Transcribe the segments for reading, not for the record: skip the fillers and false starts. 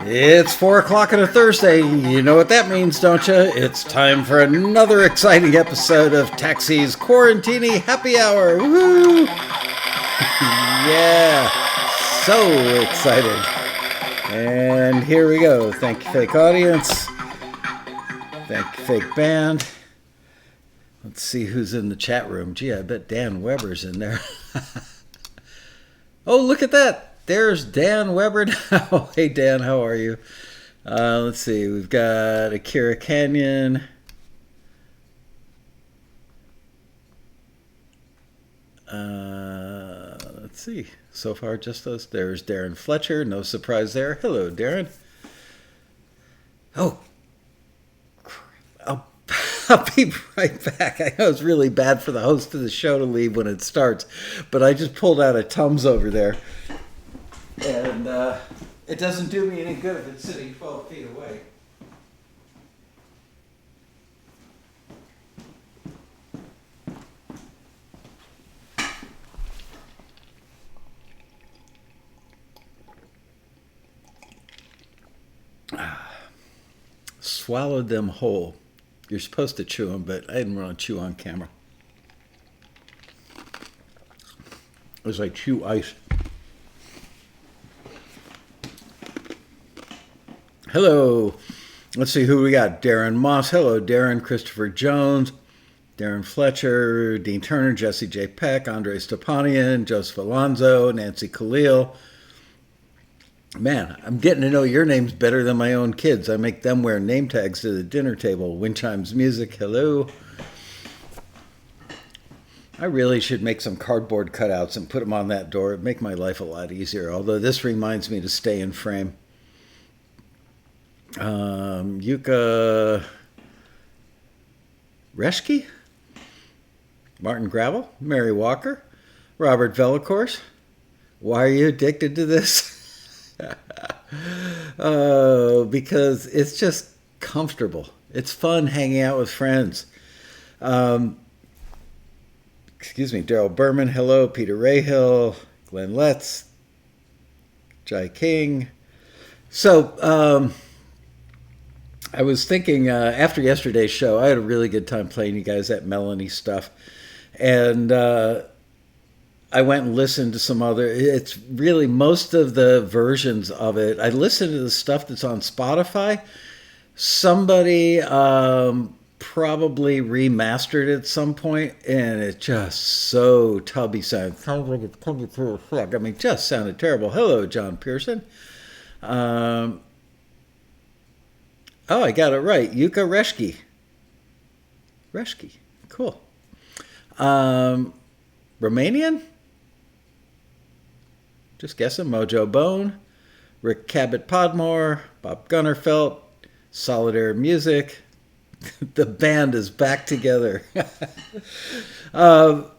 It's 4 o'clock on a Thursday. You know what that means, don't you? It's time for another exciting episode of Taxi's Quarantini Happy Hour. Woohoo! Yeah, so excited. And here we go. Thank you, fake audience. Thank you, fake band. Let's see who's in the chat room. Gee, I bet Dan Weber's in there. Oh, look at that. There's Dan Weber now. Hey, Dan, how are you? Let's see. We've got Akira Canyon. Let's see. So far, just those. There's Darren Fletcher. No surprise there. Hello, Darren. Oh, I'll be right back. I know it's really bad for the host of the show to leave when it starts, but I just pulled out a Tums over there. And it doesn't do me any good if it's sitting 12 feet away. Swallowed them whole. You're supposed to chew them, but I didn't want to chew on camera. It was like chew ice. Hello. Let's see who we got. Darren Moss. Hello, Darren. Christopher Jones. Darren Fletcher. Dean Turner. Jesse J. Peck. Andre Stepanian. Joseph Alonzo. Nancy Khalil. Man, I'm getting to know your names better than my own kids. I make them wear name tags to the dinner table. Wind Chimes Music. Hello. I really should make some cardboard cutouts and put them on that door. It'd make my life a lot easier. Although this reminds me to stay in frame. Yuka Reschke, Martin Gravel, Mary Walker, Robert Vellacourse. Why are you addicted to this? Oh, because it's just comfortable. It's fun hanging out with friends. Excuse me, Daryl Berman, hello, Peter Rahill, Glenn Letts, Jai King. So, I was thinking after yesterday's show, I had a really good time playing you guys that Melanie stuff. And I went and listened to some other, it's really most of the versions of it. I listened to the stuff that's on Spotify. Somebody probably remastered it at some point, and it just so tubby sounded. Sounds like it's coming through a fuck. I mean, just sounded terrible. Hello, John Pearson. Oh, I got it right. Yuka Reschke. Reschke. Cool. Romanian? Just guessing. Mojo Bone. Rick Cabot Podmore. Bob Gunnerfelt. Solitaire Music. The band is back together. Wow,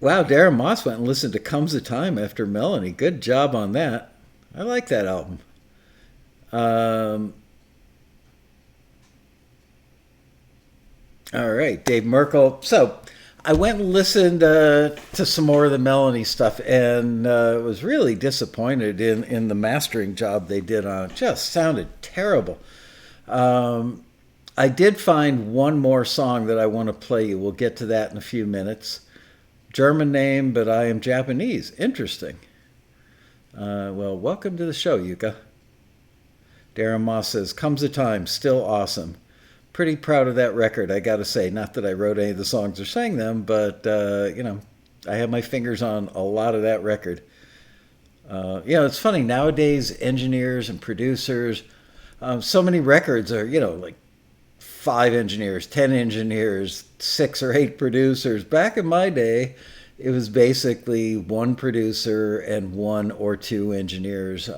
Darren Moss went and listened to Comes a Time after Melanie. Good job on that. I like that album. All right, Dave Merkel. So I went and listened to some more of the Melanie stuff, and was really disappointed in the mastering job they did on it. Just sounded terrible. I did find one more song that I want to play you. We'll get to that in a few minutes. German name, but I am Japanese. Interesting. Well, welcome to the show, Yuka. Darren Moss says, Comes a Time, still awesome. Pretty proud of that record, I gotta say. Not that I wrote any of the songs or sang them, but, I have my fingers on a lot of that record. It's funny, nowadays, engineers and producers, so many records are, like 5 engineers, 10 engineers, 6 or 8 producers. Back in my day, it was basically 1 producer and 1 or 2 engineers.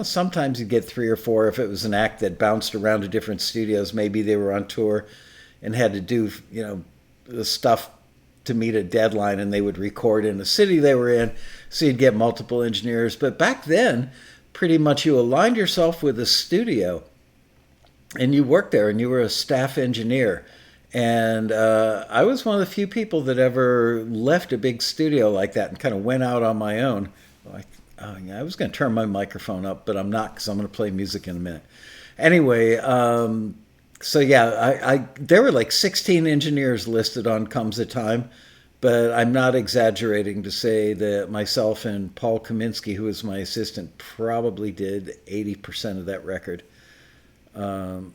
Sometimes you'd get 3 or 4 if it was an act that bounced around to different studios. Maybe they were on tour and had to do, the stuff to meet a deadline, and they would record in the city they were in, so you'd get multiple engineers. But back then, pretty much you aligned yourself with a studio, and you worked there, and you were a staff engineer. And I was one of the few people that ever left a big studio like that and kind of went out on my own. Oh, yeah, I was going to turn my microphone up, but I'm not because I'm going to play music in a minute. Anyway, so yeah, there were like 16 engineers listed on Comes a Time, but I'm not exaggerating to say that myself and Paul Kaminsky, who was my assistant, probably did 80% of that record. Um,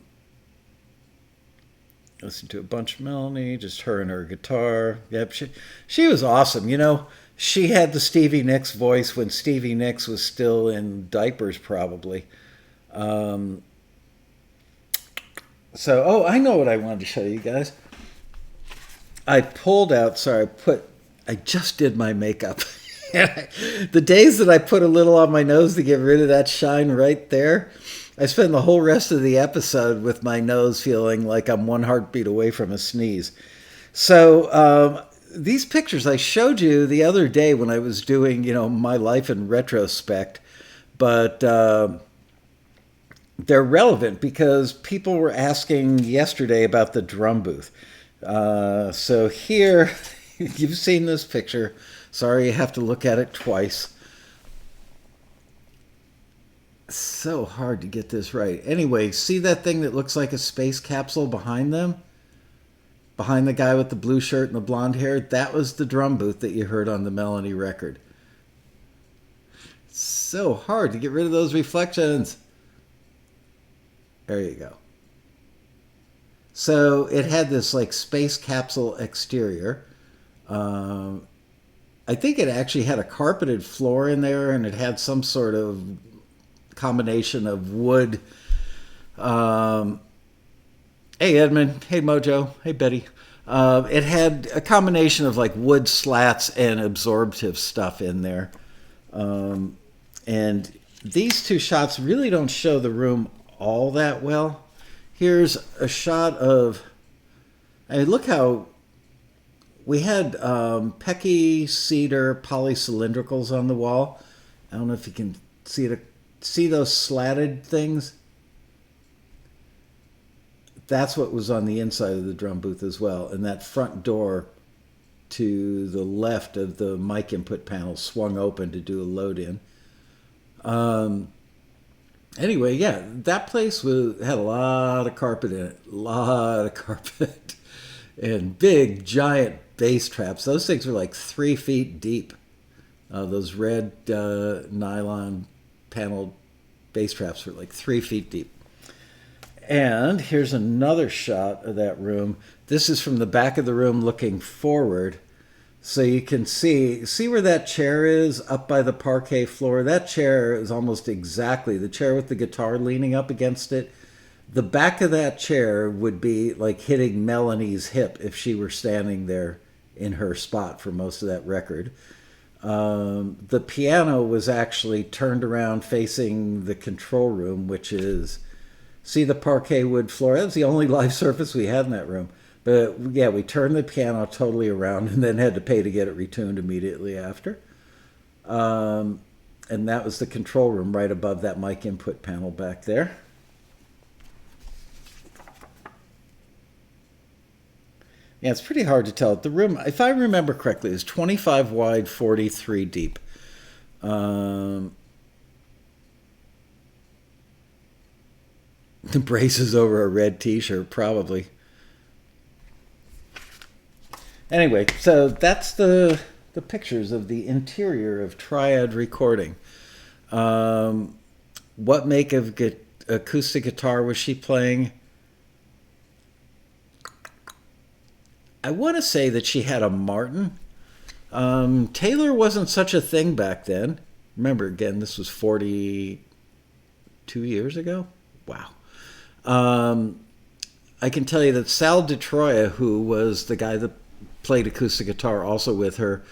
Listen to a bunch of Melanie, just her and her guitar. Yep, she was awesome. You know, she had the Stevie Nicks voice when Stevie Nicks was still in diapers, probably. Um, oh, I know what I wanted to show you guys. I pulled out. Sorry, I just did my makeup. The days that I put a little on my nose to get rid of that shine right there, I spend the whole rest of the episode with my nose feeling like I'm one heartbeat away from a sneeze. So these pictures I showed you the other day when I was doing, my life in retrospect, but they're relevant because people were asking yesterday about the drum booth. So here, you've seen this picture. Sorry you have to look at it twice. So hard to get this right. Anyway, see that thing that looks like a space capsule behind them? Behind the guy with the blue shirt and the blonde hair? That was the drum booth that you heard on the Melanie record. So hard to get rid of those reflections. There you go. So it had this like space capsule exterior. I think it actually had a carpeted floor in there, and it had some sort of combination of wood. Hey Edmund, hey Mojo, hey Betty. It had a combination of like wood slats and absorptive stuff in there. And these two shots really don't show the room all that well. Here's a shot of, I mean, look how we had Pecky cedar polycylindricals on the wall. I don't know if you can see those slatted things. That's what was on the inside of the drum booth as well. And that front door to the left of the mic input panel swung open to do a load in. Anyway, yeah, that place had a lot of carpet in it. A lot of carpet. And big, giant bass traps. Those things were like 3 feet deep. Those red nylon paneled bass traps were like 3 feet deep. And here's another shot of that room. This is from the back of the room looking forward. So you can see where that chair is up by the parquet floor. That chair is almost exactly the chair with the guitar leaning up against it. The back of that chair would be like hitting Melanie's hip if she were standing there in her spot for most of that record. The piano was actually turned around facing the control room, which is, see the parquet wood floor? That was the only live surface we had in that room. But yeah, we turned the piano totally around and then had to pay to get it retuned immediately after. And that was the control room right above that mic input panel back there. Yeah, it's pretty hard to tell. The room, if I remember correctly, is 25 wide, 43 deep. The braces over a red t-shirt, probably. Anyway, so that's the pictures of the interior of Triad Recording. What make of acoustic guitar was she playing? I want to say that she had a Martin. Taylor wasn't such a thing back then. Remember, again, this was 42 years ago? Wow. I can tell you that Sal DeTroia, who was the guy that played acoustic guitar also with her,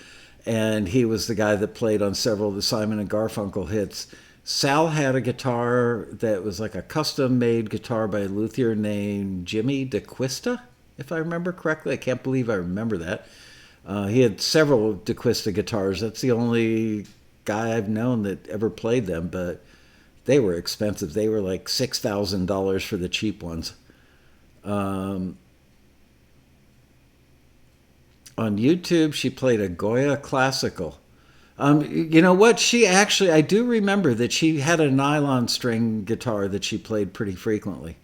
and he was the guy that played on several of the Simon and Garfunkel hits. Sal had a guitar that was like a custom-made guitar by a luthier named Jimmy DeQuista, if I remember correctly. I can't believe I remember that. He had several DeQuista guitars. That's the only guy I've known that ever played them, but they were expensive. They were like $6,000 for the cheap ones. On YouTube, she played a Goya Classical. You know what? She actually, I do remember that she had a nylon string guitar that she played pretty frequently.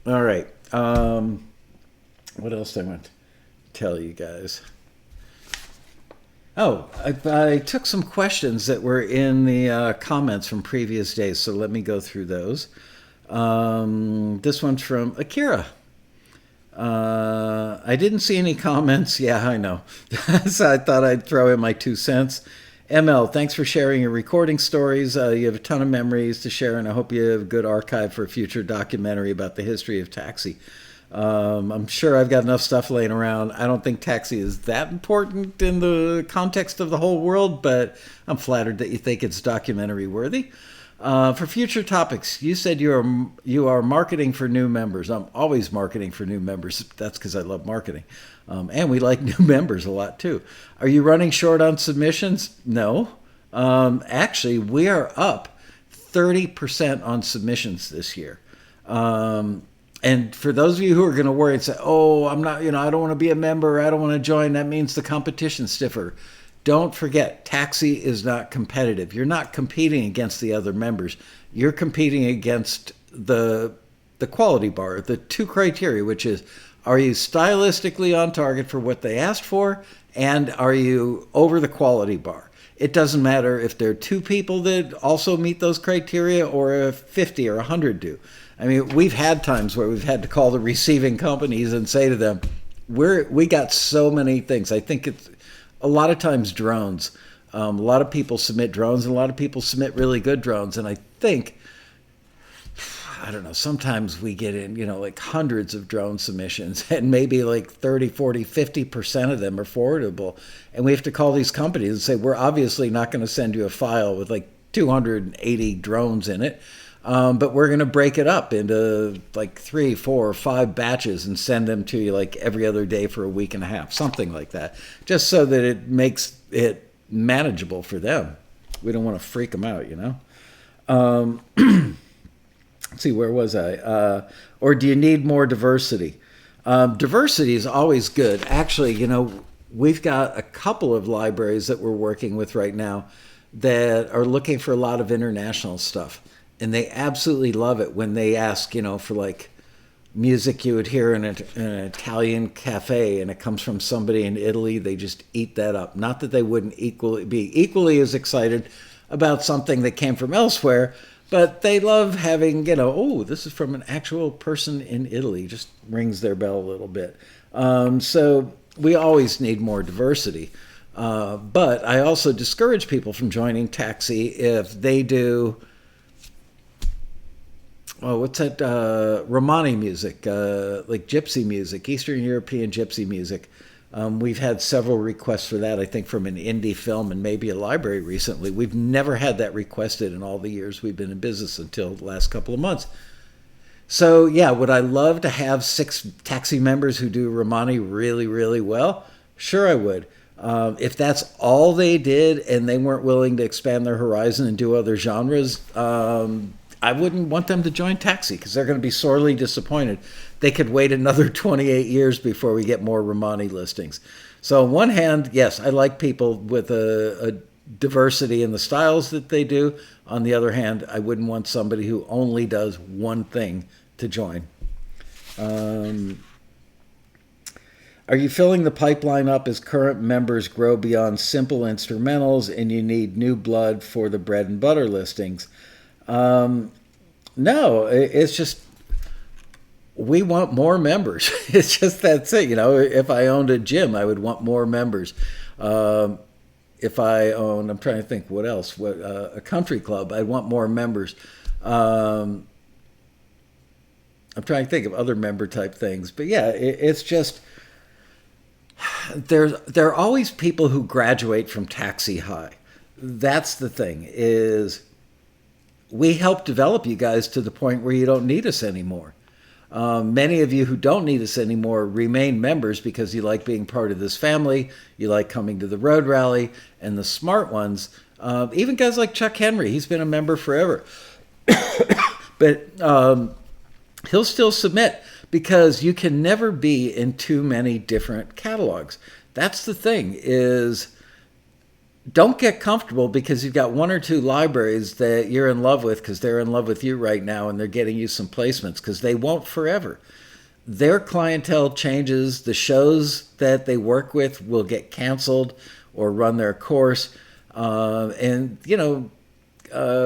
All right. What else do I want to tell you guys? Oh, I took some questions that were in the comments from previous days, so let me go through those. This one's from Akira. I didn't see any comments. Yeah, I know. So I thought I'd throw in my 2 cents. ML, thanks for sharing your recording stories. You have a ton of memories to share, and I hope you have a good archive for a future documentary about the history of taxi. I'm sure I've got enough stuff laying around. I don't think taxi is that important in the context of the whole world, but I'm flattered that you think it's documentary worthy. For future topics, you said you are marketing for new members. I'm always marketing for new members. That's because I love marketing. And we like new members a lot too. Are you running short on submissions? No. Actually, we are up 30% on submissions this year. And for those of you who are going to worry and say, oh, I'm not, I don't want to be a member, I don't want to join, that means the competition's stiffer. Don't forget, taxi is not competitive. You're not competing against the other members. You're competing against the quality bar, the 2 criteria, which is, are you stylistically on target for what they asked for, and are you over the quality bar? It doesn't matter if there are 2 people that also meet those criteria or if 50 or 100 do. I mean, we've had times where we've had to call the receiving companies and say to them, we got so many things. I think it's a lot of times drones. A lot of people submit drones, and a lot of people submit really good drones. And I think, I don't know, sometimes we get in, like hundreds of drone submissions, and maybe like 30, 40, 50% of them are forwardable. And we have to call these companies and say, we're obviously not going to send you a file with like 280 drones in it. But we're going to break it up into like 3, 4, or 5 batches and send them to you like every other day for a week and a half, something like that, just so that it makes it manageable for them. We don't want to freak them out, Let's see, where was I? Or do you need more diversity? Diversity is always good. Actually, we've got a couple of libraries that we're working with right now that are looking for a lot of international stuff. And they absolutely love it when they ask, for like music you would hear in an Italian cafe and it comes from somebody in Italy. They just eat that up. Not that they wouldn't be equally as excited about something that came from elsewhere, but they love having, oh, this is from an actual person in Italy. Just rings their bell a little bit. So we always need more diversity. But I also discourage people from joining taxi if they do... Oh, what's that? Romani music, like gypsy music, Eastern European gypsy music. We've had several requests for that, I think, from an indie film and maybe a library recently. We've never had that requested in all the years we've been in business until the last couple of months. So, yeah, would I love to have 6 taxi members who do Romani really, really well? Sure, I would. If that's all they did and they weren't willing to expand their horizon and do other genres, I wouldn't want them to join taxi because they're going to be sorely disappointed. They could wait another 28 years before we get more Romani listings. So on one hand, yes, I like people with a diversity in the styles that they do. On the other hand, I wouldn't want somebody who only does one thing to join. Are you filling the pipeline up as current members grow beyond simple instrumentals and you need new blood for the bread and butter listings? No, it's just we want more members. It's just that's it. If I owned a gym, I would want more members. If I own, I'm trying to think what else. A country club, I'd want more members. I'm trying to think of other member type things, but yeah, it's just there are always people who graduate from taxi high. That's the thing is. We help develop you guys to the point where you don't need us anymore. Many of you who don't need us anymore remain members because you like being part of this family, you like coming to the road rally, and the smart ones, even guys like Chuck Henry, he's been a member forever. But he'll still submit because you can never be in too many different catalogs. That's the thing, is don't get comfortable because you've got one or two libraries that you're in love with because they're in love with you right now and they're getting you some placements, because they won't forever. Their clientele changes. The shows that they work with will get canceled or run their course. And, you know,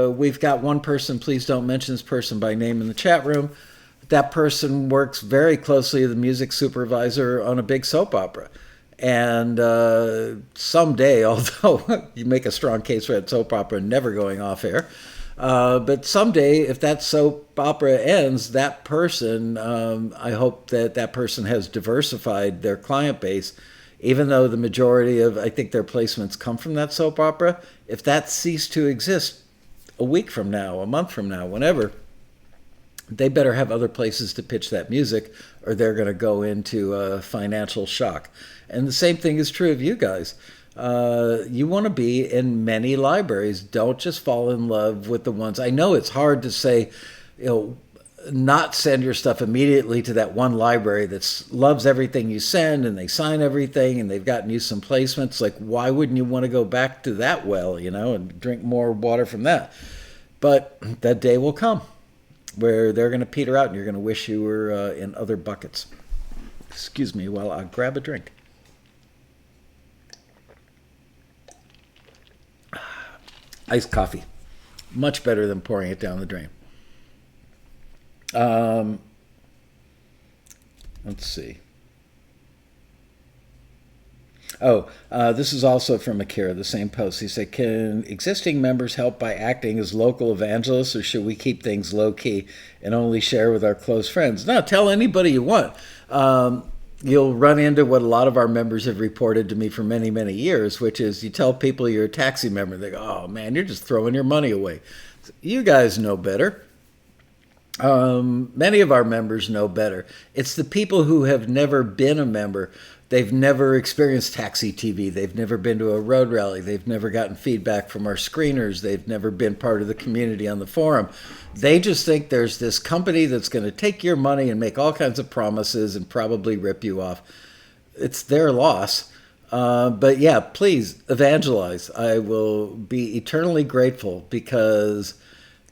we've got one person, please don't mention this person by name in the chat room. That person works very closely with the music supervisor on a big soap opera. And someday, although you make a strong case for that soap opera never going off air, but someday, if that soap opera ends, that person, I hope that that person has diversified their client base, even though the majority of, I think, their placements come from that soap opera. If that ceased to exist a week from now, a month from now, whenever, they better have other places to pitch that music, or they're going to go into a financial shock. And the same thing is true of you guys. You want to be in many libraries. Don't just fall in love with the ones. I know it's hard to say, you know, not send your stuff immediately to that one library that loves everything you send and they sign everything and they've gotten you some placements. Like, why wouldn't you want to go back to that well, you know, and drink more water from that? But that day will come where they're going to peter out and you're going to wish you were in other buckets. Excuse me while I grab a drink. Iced coffee. Much better than pouring it down the drain. Let's see. This is also from Akira, the same post. He said, can existing members help by acting as local evangelists, or should we keep things low-key and only share with our close friends? No, tell anybody you want. You'll run into what a lot of our members have reported to me for many, many years, which is you tell people you're a taxi member, they go, oh, man, you're just throwing your money away. You guys know better. Many of our members know better. It's the people who have never been a member. They've never experienced taxi TV. They've never been to a road rally. They've never gotten feedback from our screeners. They've never been part of the community on the forum. They just think there's this company that's going to take your money and make all kinds of promises and probably rip you off. It's their loss. But yeah, please evangelize. I will be eternally grateful, because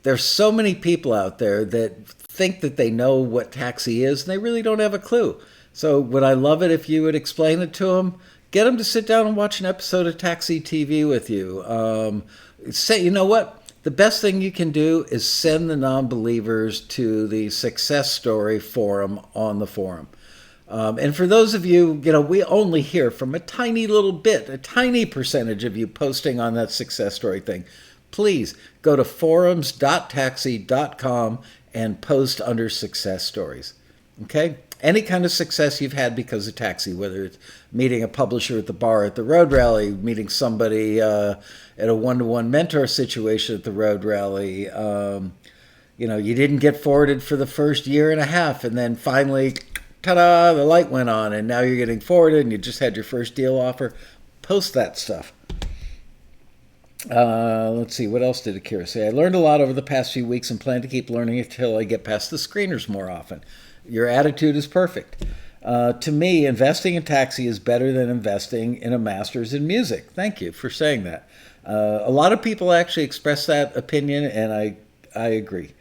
there's so many people out there that think that they know what taxi is and they really don't have a clue. So would I love it if you would explain it to them? Get them to sit down and watch an episode of Taxi TV with you. Say, you know what? The best thing you can do is send the non-believers to the Success Story forum on the forum. And for those of you, you know, we only hear from a tiny little bit, a tiny percentage of you posting on that Success Story thing. Please go to forums.taxi.com and post under Success Stories. Okay? Any kind of success you've had because of taxi, whether it's meeting a publisher at the bar at the road rally, meeting somebody at a one-to-one mentor situation at the road rally. You know, you didn't get forwarded for the first year and a half, and then finally, ta-da, the light went on, and now you're getting forwarded, and you just had your first deal offer. Post that stuff. Let's see, what else did Akira say? I learned a lot over the past few weeks and plan to keep learning until I get past the screeners more often. Your attitude is perfect. To me, investing in taxi is better than investing in a master's in music. Thank you for saying that. A lot of people actually express that opinion, and I agree.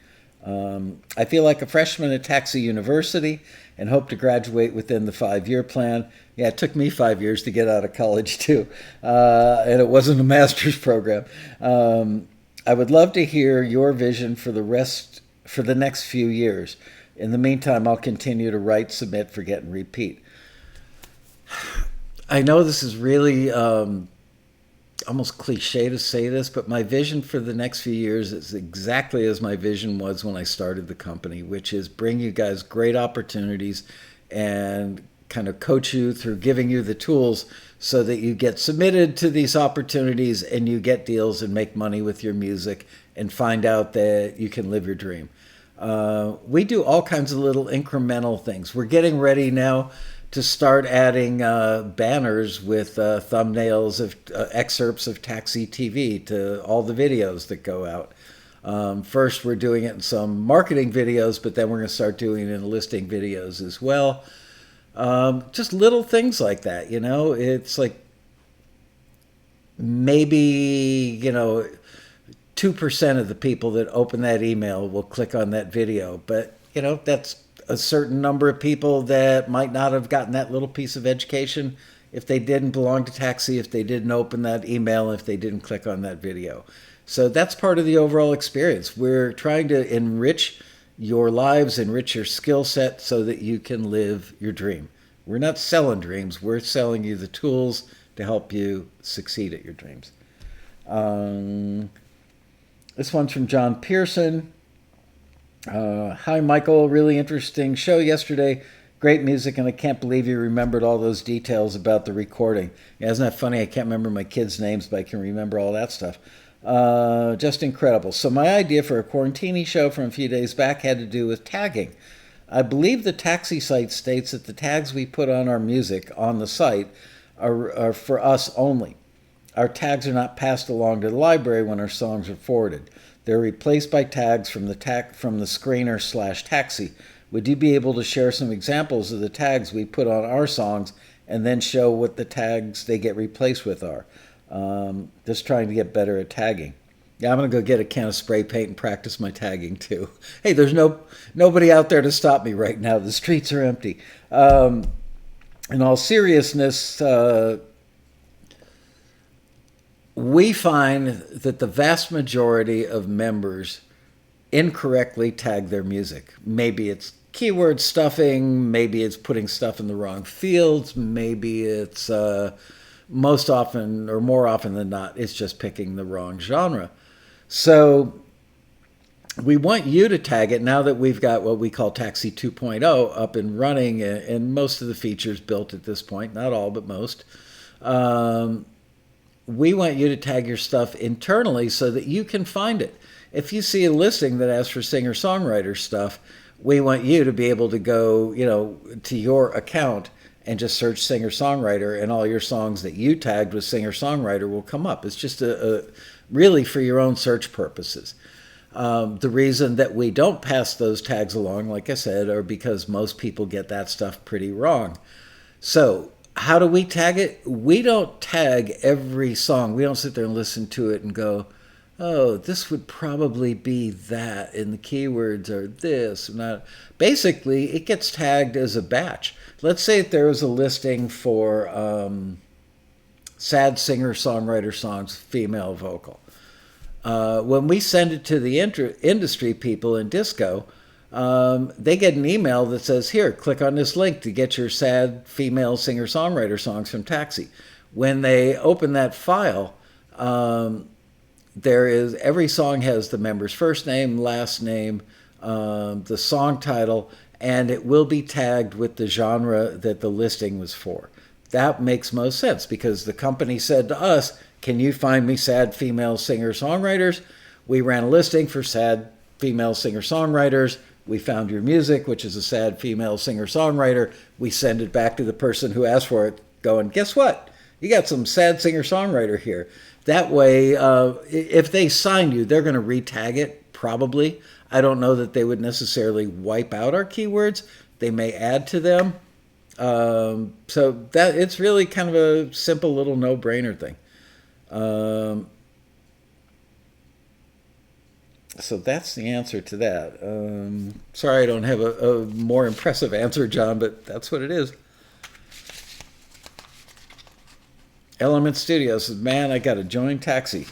I feel like a freshman at Taxi University and hope to graduate within the 5-year plan. Yeah, it took me 5 years to get out of college too, and it wasn't a master's program. I would love to hear your vision for the next few years. In the meantime, I'll continue to write, submit, forget, and repeat. I know this is really almost cliche to say this, but my vision for the next few years is exactly as my vision was when I started the company, which is bring you guys great opportunities and kind of coach you through giving you the tools so that you get submitted to these opportunities and you get deals and make money with your music and find out that you can live your dream. We do all kinds of little incremental things. We're getting ready now to start adding banners with thumbnails of excerpts of Taxi TV to all the videos that go out. First, we're doing it in some marketing videos, but then we're going to start doing it in listing videos as well. Just little things like that, you know. It's like maybe, you know, 2% of the people that open that email will click on that video. But, you know, that's a certain number of people that might not have gotten that little piece of education if they didn't belong to Taxi, if they didn't open that email, if they didn't click on that video. So that's part of the overall experience. We're trying to enrich your lives, enrich your skill set so that you can live your dream. We're not selling dreams. We're selling you the tools to help you succeed at your dreams. This one's from John Pearson. Hi, Michael. Really interesting show yesterday. Great music, and I can't believe you remembered all those details about the recording. Yeah, isn't that funny? I can't remember my kids' names, but I can remember all that stuff. Just incredible. So my idea for a Quarantini show from a few days back had to do with tagging. I believe the Taxi site states that the tags we put on our music on the site are for us only. Our tags are not passed along to the library when our songs are forwarded. They're replaced by tags from the screener / Taxi. Would you be able to share some examples of the tags we put on our songs and then show what the tags they get replaced with are? Just trying to get better at tagging. Yeah, I'm going to go get a can of spray paint and practice my tagging too. Hey, there's nobody out there to stop me right now. The streets are empty. In all seriousness, we find that the vast majority of members incorrectly tag their music. Maybe it's keyword stuffing, maybe it's putting stuff in the wrong fields, maybe it's most often or more often than not, it's just picking the wrong genre. So we want you to tag it now that we've got what we call Taxi 2.0 up and running and most of the features built at this point, not all, but most. We want you to tag your stuff internally so that you can find it. If you see a listing that asks for singer-songwriter stuff, we want you to be able to go, you know, to your account and just search singer-songwriter, and all your songs that you tagged with singer-songwriter will come up. It's just really for your own search purposes. The reason that we don't pass those tags along, like I said, are because most people get that stuff pretty wrong. So how do we tag it? We don't tag every song. We don't sit there and listen to it and go, oh, this would probably be that, and the keywords are this. Not. Basically, it gets tagged as a batch. Let's say if there was a listing for sad singer-songwriter songs, female vocal. When we send it to the industry people in disco, they get an email that says, here, click on this link to get your sad female singer-songwriter songs from Taxi. When they open that file, every song has the member's first name, last name, the song title, and it will be tagged with the genre that the listing was for. That makes most sense because the company said to us, can you find me sad female singer-songwriters? We ran a listing for sad female singer-songwriters. We found your music, which is a sad female singer-songwriter. We send it back to the person who asked for it, going, guess what? You got some sad singer-songwriter here. That way, if they sign you, they're going to re-tag it, probably. I don't know that they would necessarily wipe out our keywords. They may add to them. So that it's really kind of a simple little no-brainer thing. So that's the answer to that. Sorry I don't have a more impressive answer, John, but that's what it is. Element Studios says, man, I got to join Taxi.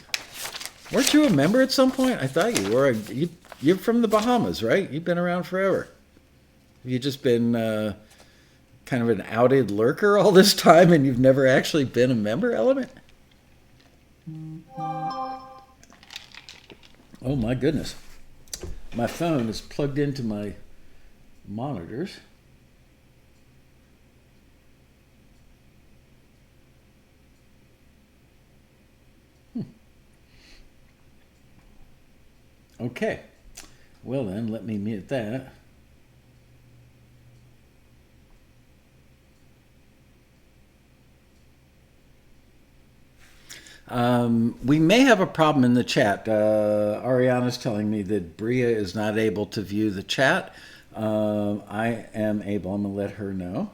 Weren't you a member at some point? I thought you were. You're from the Bahamas, right? You've been around forever. Have you just been kind of an outed lurker all this time and you've never actually been a member, Element? Oh my goodness. My phone is plugged into my monitors. Okay. Well then, let me mute that. We may have a problem in the chat. Ariana's telling me that Bria is not able to view the chat. I am able. I'm going to let her know.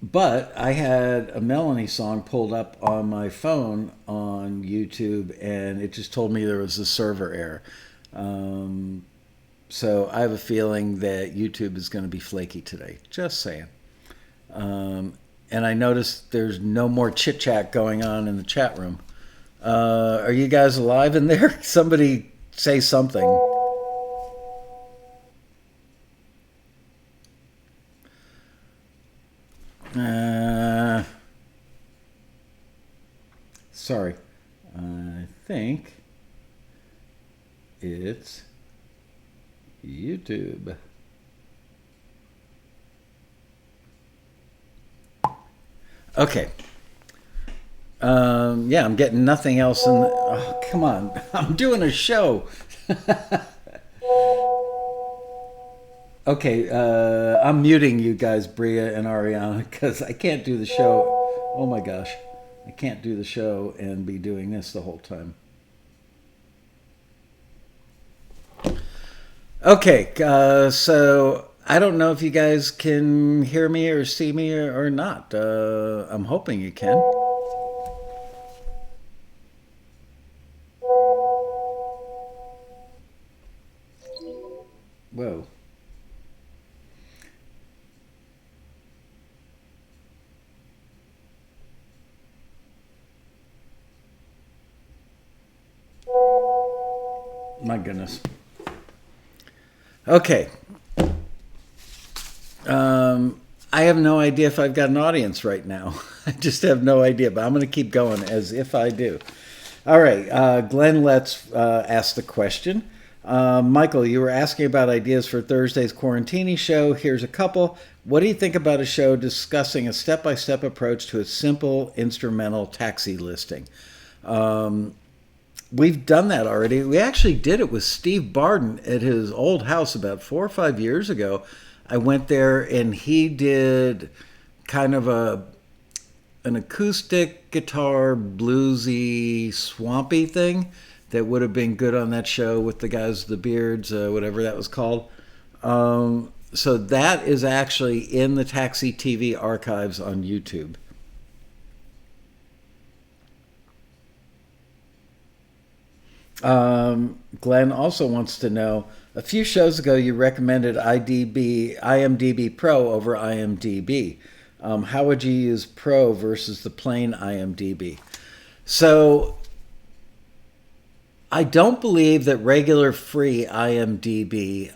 But I had a Melanie song pulled up on my phone on YouTube, and it just told me there was a server error. So I have a feeling that YouTube is going to be flaky today. Just saying. And I noticed there's no more chit chat going on in the chat room. Are you guys alive in there? Somebody say something. Sorry. I think it's YouTube. Okay. Yeah, I'm getting nothing else in the, oh, come on. I'm doing a show. Okay, I'm muting you guys, Bria and Ariana, because I can't do the show. Oh my gosh. I can't do the show and be doing this the whole time. Okay, so I don't know if you guys can hear me or see me or not. I'm hoping you can. Whoa. My goodness. Okay. I have no idea if I've got an audience right now. I just have no idea, but I'm going to keep going as if I do. All right. Glenn Letts asked the question. Michael, you were asking about ideas for Thursday's Quarantini show. Here's a couple. What do you think about a show discussing a step-by-step approach to a simple instrumental taxi listing? We've done that already. We actually did it with Steve Barden at his old house about 4 or 5 years ago. I went there and he did kind of an acoustic guitar, bluesy, swampy thing that would have been good on that show with the guys with the beards, whatever that was called. So that is actually in the Taxi TV archives on YouTube. Glenn also wants to know, a few shows ago you recommended IMDb Pro over IMDb. How would you use Pro versus the plain IMDb? So I don't believe that regular free IMDb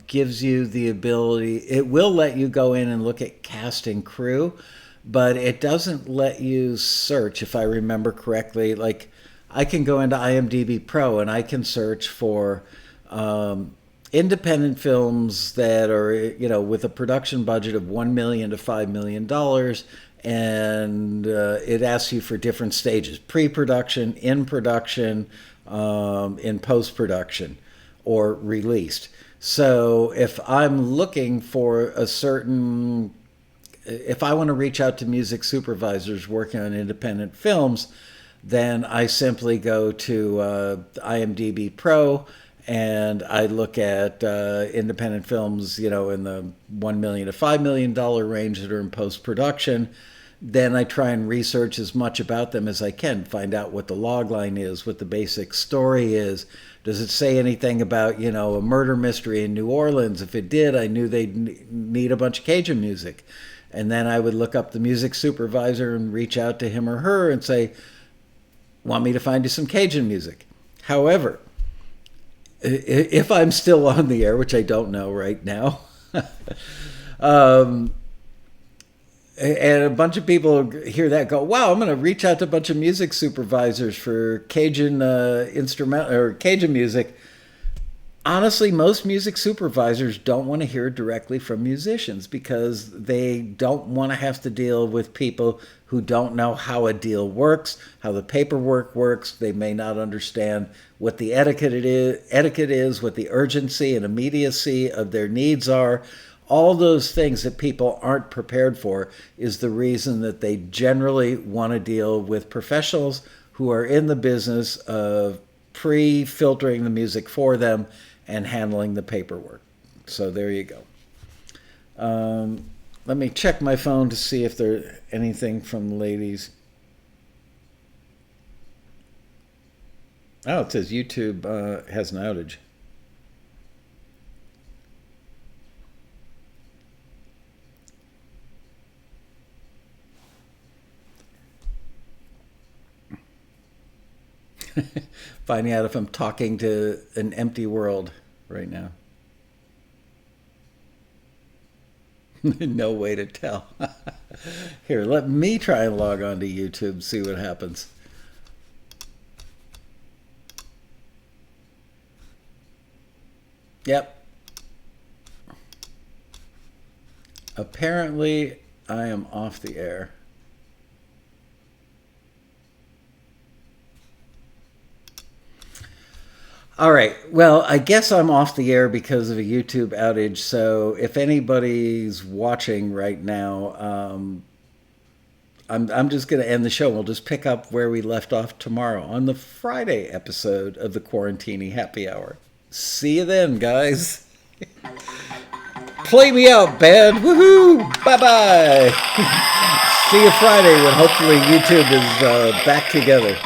gives you the ability, it will let you go in and look at cast and crew, but it doesn't let you search, if I remember correctly. Like, I can go into IMDb Pro and I can search for independent films that are, with a production budget of $1 million to $5 million, and it asks you for different stages: pre-production, in production, in post-production, or released. So if I'm looking for if I want to reach out to music supervisors working on independent films, then I simply go to IMDb Pro and I look at independent films, in the $1 million to $5 million range that are in post-production. Then I try and research as much about them as I can, find out what the log line is, what the basic story is. Does it say anything about, a murder mystery in New Orleans? If it did, I knew they'd need a bunch of Cajun music. And then I would look up the music supervisor and reach out to him or her and say, want me to find you some Cajun music? However, if I'm still on the air, which I don't know right now, and a bunch of people hear that, go, wow, I'm going to reach out to a bunch of music supervisors for Cajun instrumental or Cajun music. Honestly, most music supervisors don't want to hear directly from musicians because they don't want to have to deal with people who don't know how a deal works, how the paperwork works. They may not understand what the etiquette is, what the urgency and immediacy of their needs are. all those things that people aren't prepared for is the reason that they generally want to deal with professionals who are in the business of pre-filtering the music for them and handling the paperwork. So there you go. Let me check my phone to see if there's anything from the ladies. Oh, it says YouTube has an outage. Finding out if I'm talking to an empty world right now. No way to tell. Here, let me try and log on to YouTube, see what happens. Yep. Apparently, I am off the air. All right. Well, I guess I'm off the air because of a YouTube outage. So if anybody's watching right now, I'm just going to end the show. We'll just pick up where we left off tomorrow on the Friday episode of the Quarantini Happy Hour. See you then, guys. Play me out, band. Woohoo! Bye-bye. See you Friday when hopefully YouTube is back together.